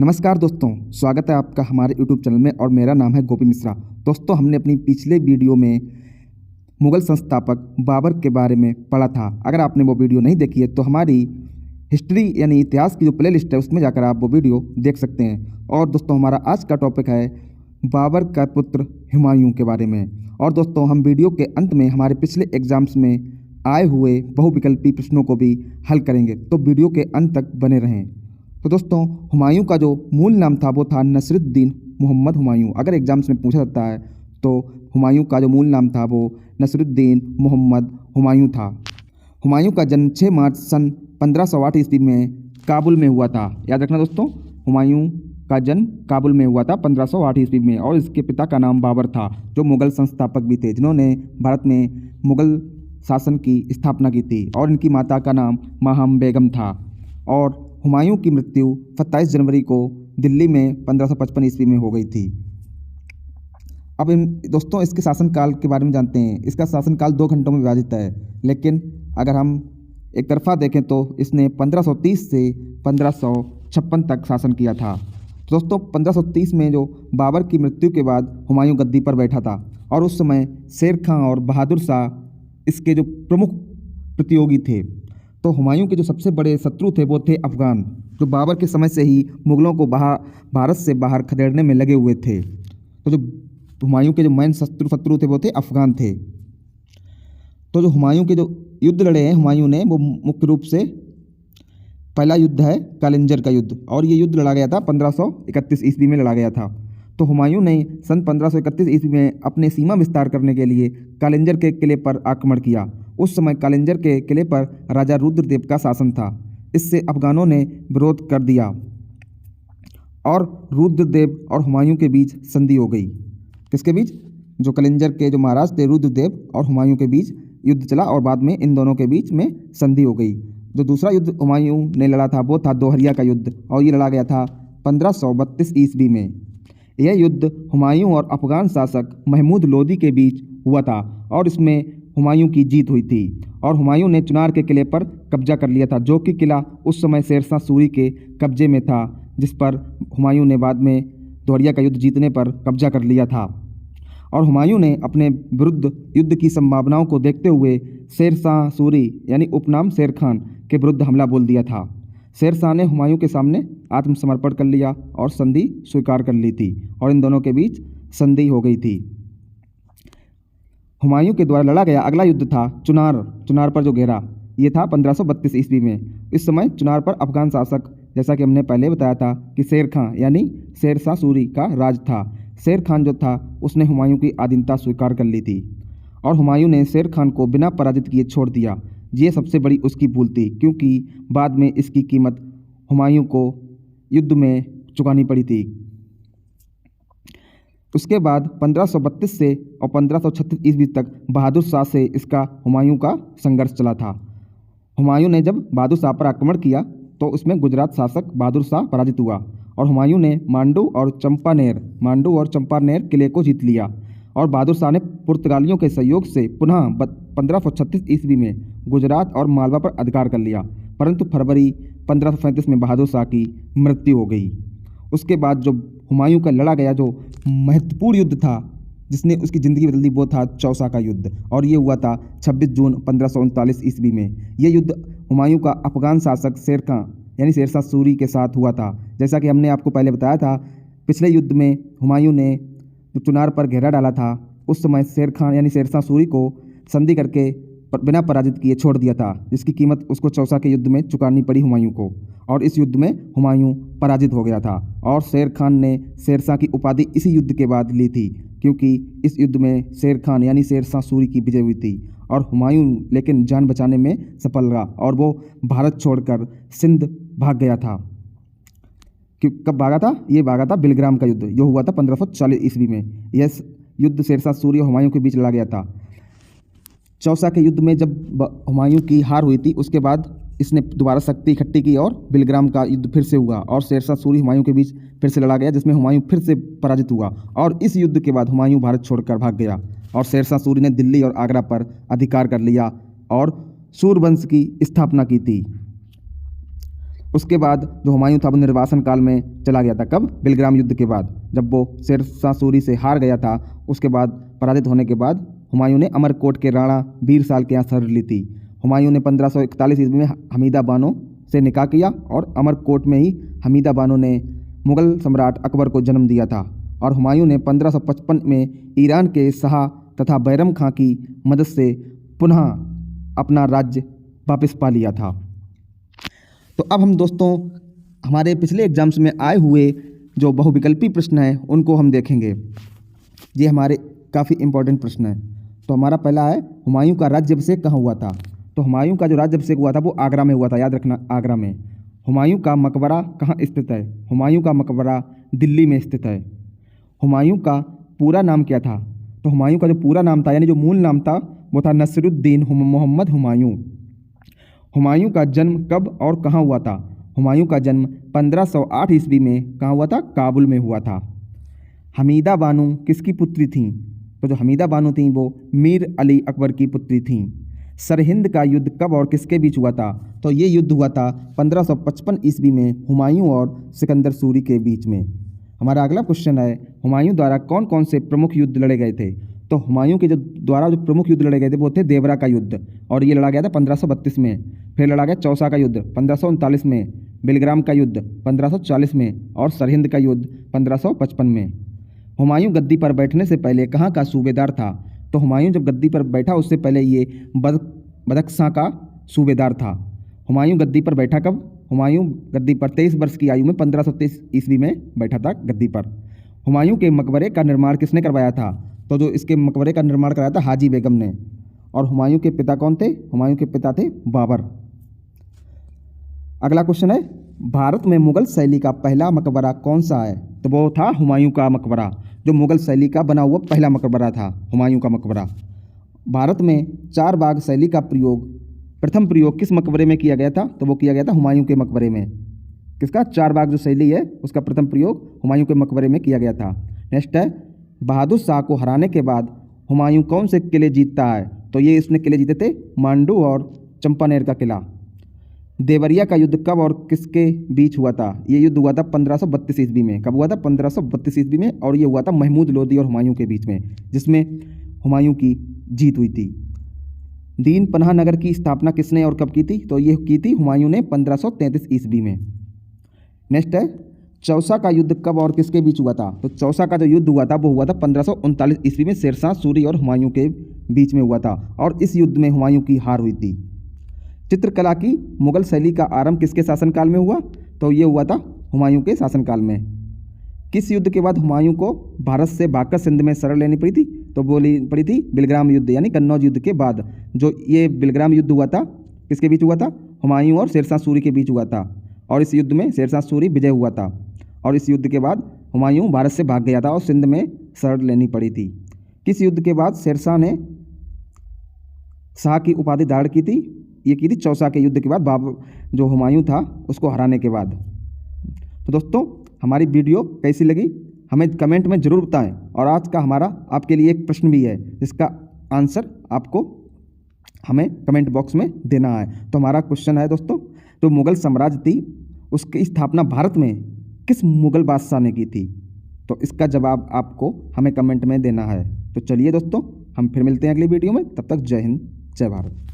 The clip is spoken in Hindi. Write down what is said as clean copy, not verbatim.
नमस्कार दोस्तों, स्वागत है आपका हमारे YouTube चैनल में और मेरा नाम है गोपी मिश्रा। दोस्तों, हमने अपनी पिछले वीडियो में मुग़ल संस्थापक बाबर के बारे में पढ़ा था। अगर आपने वो वीडियो नहीं देखी है तो हमारी हिस्ट्री यानी इतिहास की जो प्लेलिस्ट है उसमें जाकर आप वो वीडियो देख सकते हैं। और दोस्तों, हमारा आज का टॉपिक है बाबर का पुत्र हुमायूं के बारे में। और दोस्तों, हम वीडियो के अंत में हमारे पिछले एग्जाम्स में आए हुए बहुविकल्पी प्रश्नों को भी हल करेंगे, तो वीडियो के अंत तक बने रहें। तो दोस्तों, हुमायूं का जो मूल नाम था वो था नसरुद्दीन मोहम्मद हुमायूं। अगर एग्जाम्स में पूछा जाता है तो हुमायूं का जो मूल नाम था वो नसरुद्दीन मोहम्मद हुमायूं था। हुमायूं का जन्म 6 मार्च सन 1508 ईस्वी में काबुल में हुआ था। याद रखना दोस्तों, हुमायूं का जन्म काबुल में हुआ था 1508 ईस्वी में। और इसके पिता का नाम बाबर था, जो मुग़ल संस्थापक भी थे, जिन्होंने भारत में मुग़ल शासन की स्थापना की थी। और इनकी माता का नाम माहम बेगम था। और हुमायूं की मृत्यु 27 जनवरी को दिल्ली में 1555 ईस्वी में हो गई थी। अब दोस्तों, इसके शासनकाल के बारे में जानते हैं। इसका शासनकाल 2 घंटों में विभाजित है, लेकिन अगर हम एक तरफा देखें तो इसने 1530 से 1556 तक शासन किया था। तो दोस्तों, 1530 में जो बाबर की मृत्यु के बाद हुमायूं गद्दी पर बैठा था। और उस समय शेर खां और बहादुर शाह इसके जो प्रमुख प्रतियोगी थे। तो हुमायूं के जो सबसे बड़े शत्रु थे वो थे अफ़गान, जो बाबर के समय से ही मुग़लों को भारत से बाहर खदेड़ने में लगे हुए थे। तो जो हुमायूं के जो मेन शत्रु थे वो थे अफ़गान थे। तो जो हुमायूं के जो युद्ध लड़े हैं हुमायूं ने, वो मुख्य रूप से पहला युद्ध है कालिंजर का युद्ध। और ये युद्ध लड़ा गया था 1531 ईस्वी में लड़ा गया था। तो हुमायूं ने सन 1531 ईस्वी में अपने सीमा विस्तार करने के लिए कालिंजर के किले पर आक्रमण किया। उस समय कालिंजर के किले पर राजा रुद्रदेव का शासन था। इससे अफ़गानों ने विरोध कर दिया और रुद्रदेव और हुमायूं के बीच संधि हो गई। किसके बीच? जो कालिंजर के जो महाराज थे रुद्रदेव और हुमायूं के बीच युद्ध चला और बाद में इन दोनों के बीच में संधि हो गई। जो दूसरा युद्ध हुमायूं ने लड़ा था वो था दोहरिया का युद्ध, और ये लड़ा गया था 1532 ईस्वी में। यह युद्ध हुमायूं और अफ़गान शासक महमूद लोदी के बीच हुआ था और इसमें हुमायूं की जीत हुई थी। और हुमायूं ने चुनार के किले पर कब्जा कर लिया था, जो कि किला उस समय शेरशाह सूरी के कब्जे में था, जिस पर हुमायूं ने बाद में दोहरिया का युद्ध जीतने पर कब्जा कर लिया था। और हुमायूं ने अपने विरुद्ध युद्ध की संभावनाओं को देखते हुए शेरशाह सूरी यानी उपनाम शेर खान के विरुद्ध हमला बोल दिया था। शेरशाह ने हुमायूं के सामने आत्मसमर्पण कर लिया और संधि स्वीकार कर ली थी और इन दोनों के बीच संधि हो गई थी। हुमायूं के द्वारा लड़ा गया अगला युद्ध था चुनार पर जो घेरा, ये था 1532 ईस्वी में। इस समय चुनार पर अफ़गान शासक, जैसा कि हमने पहले बताया था कि शेर खां यानी शेरशाह सूरी का राज था। शेर खान जो था उसने हुमायूं की अधीनता स्वीकार कर ली थी और हुमायूं ने शेर खान को बिना पराजित किए छोड़ दिया। ये सबसे बड़ी उसकी भूल थी, क्योंकि बाद में इसकी कीमत हुमायूं को युद्ध में चुकानी पड़ी थी। उसके बाद 1532 से और 1536 ईस्वी तक बहादुर शाह से इसका हुमायूं का संघर्ष चला था। हुमायूं ने जब बहादुर शाह पर आक्रमण किया तो उसमें गुजरात शासक बहादुर शाह पराजित हुआ और हुमायूं ने मांडू और चंपानेर किले को जीत लिया। और बहादुर शाह ने पुर्तगालियों के सहयोग से पुनः 1536 ईस्वी में गुजरात और मालवा पर अधिकार कर लिया, परंतु फरवरी 1535 में बहादुर शाह की मृत्यु हो गई। उसके बाद जो हुमायूं का लड़ा गया जो महत्वपूर्ण युद्ध था जिसने उसकी ज़िंदगी बदल दी, वो था चौसा का युद्ध, और ये हुआ था 26 जून 1539 ईस्वी में। ये युद्ध हुमायूं का अफ़गान शासक शेर खां यानी शेरशाह सूरी के साथ हुआ था। जैसा कि हमने आपको पहले बताया था, पिछले युद्ध में हुमायूं ने जो चुनार पर घेरा डाला था, उस समय शेर खां यानी शेरशाह सूरी को संधि करके बिना पराजित किए छोड़ दिया था, जिसकी कीमत उसको चौसा के युद्ध में चुकानी पड़ी हुमायूं को। और इस युद्ध में हुमायूं पराजित हो गया था और शेर खान ने शेरशाह की उपाधि इसी युद्ध के बाद ली थी, क्योंकि इस युद्ध में शेर खान यानी शेरशाह सूरी की विजय हुई थी। और हुमायूं लेकिन जान बचाने में सफल रहा और वो भारत छोड़कर सिंध भाग गया था। कब भागा था? ये भागा था बिलग्राम का युद्ध, जो हुआ था 1540 ईस्वी में। यह युद्ध शेरशाह सूरी और हुमायूं के बीच लड़ा गया था। चौसा के युद्ध में जब हुमायूं की हार हुई थी, उसके बाद इसने दोबारा शक्ति इकट्ठी की और बिलग्राम का युद्ध फिर से हुआ और शेरशाह सूरी हुमायूं के बीच फिर से लड़ा गया, जिसमें हुमायूं फिर से पराजित हुआ। और इस युद्ध के बाद हुमायूं भारत छोड़कर भाग गया और शेरशाह सूरी ने दिल्ली और आगरा पर अधिकार कर लिया और सूरवंश की स्थापना की थी। उसके बाद जो हुमायूं था वो निर्वासन काल में चला गया था। कब? बिलग्राम युद्ध के बाद, जब वो शेरशाह सूरी से हार गया था। उसके बाद पराजित होने के बाद हुमायूं ने अमरकोट के राणा बीरसाल के यहाँ शरण ली थी। हुमायूं ने 1541 ईस्वी में हमीदा बानो से निकाह किया और अमरकोट में ही हमीदा बानो ने मुग़ल सम्राट अकबर को जन्म दिया था। और हुमायूं ने 1555 में ईरान के शाह तथा बैरम खां की मदद से पुनः अपना राज्य वापस पा लिया था। तो अब हम दोस्तों हमारे पिछले एग्जाम्स में आए हुए जो बहुविकल्पी प्रश्न हैं उनको हम देखेंगे। ये हमारे काफ़ी इम्पोर्टेंट प्रश्न हैं। तो हमारा पहला है, हुमायूं का राज्याभिषेक कहाँ हुआ था? तो हुमायूं का जो राज्याभिषेक हुआ था वो आगरा में हुआ था, याद रखना, आगरा में। हुमायूं का मकबरा कहाँ स्थित है? हुमायूं का मकबरा दिल्ली में स्थित है। हुमायूं का पूरा नाम क्या था? तो हुमायूं का जो पूरा नाम था, यानी जो मूल नाम था, वो था नसरुद्दीन मोहम्मद हुमायूं। हुमायूं का जन्म कब और कहाँ हुआ था? हुमायूं का जन्म 1508 ईस्वी में कहाँ हुआ था? काबुल में हुआ था। हमीदा बानो किसकी पुत्री थीं? तो जो हमीदा बानो थीं वो मीर अली अकबर की पुत्री थीं। सरहिंद का युद्ध कब और किसके बीच हुआ था? तो ये युद्ध हुआ था 1555 ईस्वी में हुमायूं और सिकंदर सूरी के बीच में। हमारा अगला क्वेश्चन है, हुमायूं द्वारा कौन कौन से प्रमुख युद्ध लड़े गए थे? तो हुमायूं के द्वारा जो प्रमुख युद्ध लड़े गए थे वो थे देवरा का युद्ध, और ये लड़ा गया था 1532 में। फिर लड़ा गया चौसा का युद्ध 1539 में, बिलग्राम का युद्ध 1540 में और सरहिंद का युद्ध 1555 में। हुमायूं गद्दी पर बैठने से पहले कहाँ का सूबेदार था? तो हुमायूं जब गद्दी पर बैठा उससे पहले ये बदख्शां का सूबेदार था। हुमायूं गद्दी पर बैठा कब? हुमायूं गद्दी पर 23 वर्ष की आयु में 1523 ईस्वी में बैठा था गद्दी पर। हुमायूं के मकबरे का निर्माण किसने करवाया था? तो जो इसके मकबरे का निर्माण कराया था हाजी बेगम ने। और हुमायूं के पिता कौन थे? हुमायूं के पिता थे बाबर। अगला क्वेश्चन है, भारत में मुगल शैली का पहला मकबरा कौन सा है? तो वो था हुमायूं का मकबरा, जो मुगल शैली का बना हुआ पहला मकबरा था, हुमायूं का मकबरा। भारत में चार बाग शैली का प्रथम प्रयोग किस मकबरे में किया गया था? तो वो किया गया था हुमायूं के मकबरे में। किसका? चार बाग जो शैली है उसका प्रथम प्रयोग हुमायूं के मकबरे में किया गया था। नेक्स्ट है, बहादुर शाह को हराने के बाद हुमायूं कौन से किले जीतता है? तो ये इसने किले जीते थे मांडू और चंपानेर का किला। देवरिया का युद्ध कब और किसके बीच हुआ था? ये युद्ध हुआ था 1532 ईस्वी में। कब हुआ था? 1532 ईस्वी में, और ये हुआ था महमूद लोदी और हुमायूं के बीच में, जिसमें हुमायूं की जीत हुई थी। दीन पनाह नगर की स्थापना किसने और कब की थी? तो ये की थी हुमायूं ने 1533 ईस्वी में। नेक्स्ट है, चौसा का युद्ध कब और किसके बीच हुआ था? तो चौसा का जो युद्ध हुआ था वो हुआ था 1539 ईस्वी में शेरशाह सूरी और हुमायूं के बीच में हुआ था, और इस युद्ध में हुमायूं की हार हुई थी। चित्रकला की मुगल शैली का आरंभ किसके शासनकाल में हुआ? तो ये हुआ था हुमायूं के शासनकाल में। किस युद्ध के बाद हुमायूं को भारत से भागकर सिंध में शरण लेनी पड़ी थी? तो बोली पड़ी थी बिलग्राम युद्ध, यानी कन्नौज युद्ध के बाद। जो ये बिलग्राम युद्ध हुआ था किसके बीच हुआ था? हुमायूं और शेरशाह सूरी के बीच हुआ था, और इस युद्ध में शेरशाह सूरी विजय हुआ था। और इस युद्ध के बाद हुमायूं भारत से भाग गया था और सिंध में शरण लेनी पड़ी थी। किस युद्ध के बाद शेरशाह ने शाह की उपाधि धारण की थी? ये की थी चौसा के युद्ध के बाद, बाबर जो हुमायूं था उसको हराने के बाद। तो दोस्तों हमारी वीडियो कैसी लगी हमें कमेंट में ज़रूर बताएं, और आज का हमारा आपके लिए एक प्रश्न भी है जिसका आंसर आपको हमें कमेंट बॉक्स में देना है। तो हमारा क्वेश्चन है दोस्तों, जो मुग़ल साम्राज्य थी उसकी स्थापना भारत में किस मुग़ल बादशाह ने की थी? तो इसका जवाब आपको हमें कमेंट में देना है। तो चलिए दोस्तों, हम फिर मिलते हैं अगली वीडियो में। तब तक जय हिंद, जय भारत।